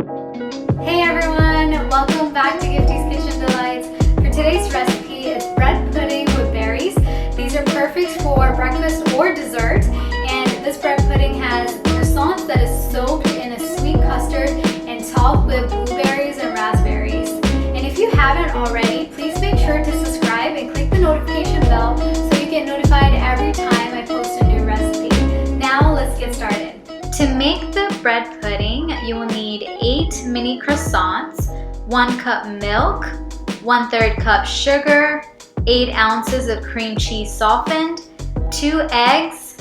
Hey everyone, welcome back to Gifty's Kitchen Delights. For today's recipe is bread pudding with berries. These are perfect for breakfast or dessert, and this bread pudding has croissants that is soaked in a sweet custard and topped with blueberries and raspberries. And if you haven't already, please make sure to subscribe and click the notification bell so you get notified every time I post a new recipe. Now let's get started. To make the bread pudding, you will need 8 mini croissants, 1 cup milk, 1/3 cup sugar, 8 ounces of cream cheese softened, 2 eggs,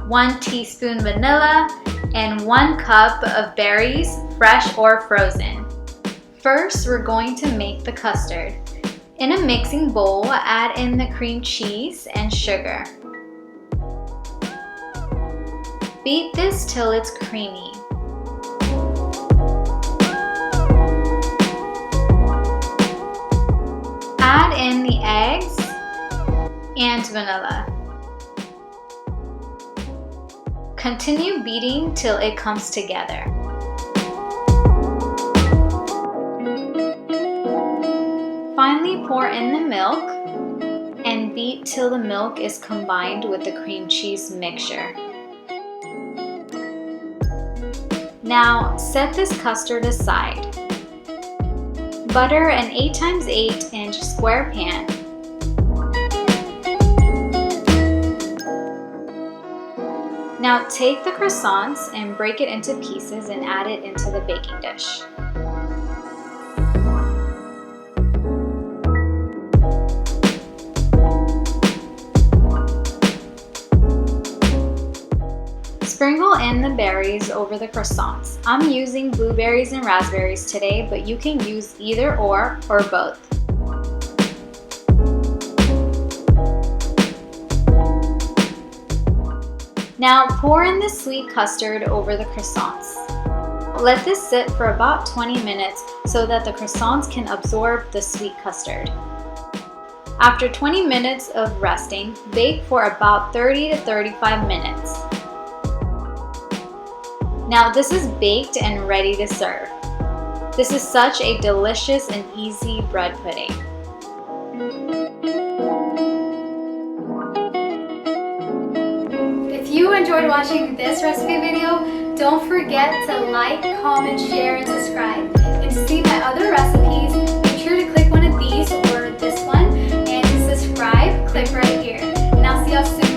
1 teaspoon vanilla, and 1 cup of berries, fresh or frozen. First, we're going to make the custard. In a mixing bowl, add in the cream cheese and sugar. Beat this till it's creamy. Add in the eggs and vanilla. Continue beating till it comes together. Finally, pour in the milk and beat till the milk is combined with the cream cheese mixture. Now, set this custard aside. Butter an 8x8 inch square pan. Now take the croissants and break it into pieces and add it into the baking dish. Sprinkle in the berries over the croissants. I'm using blueberries and raspberries today, but you can use either or both. Now pour in the sweet custard over the croissants. Let this sit for about 20 minutes so that the croissants can absorb the sweet custard. After 20 minutes of resting, bake for about 30 to 35 minutes. Now this is baked and ready to serve. This is such a delicious and easy bread pudding. If you enjoyed watching this recipe video, don't forget to like, comment, share, and subscribe. And to see my other recipes, make sure to click one of these or this one. And to subscribe, click right here. And I'll see y'all soon.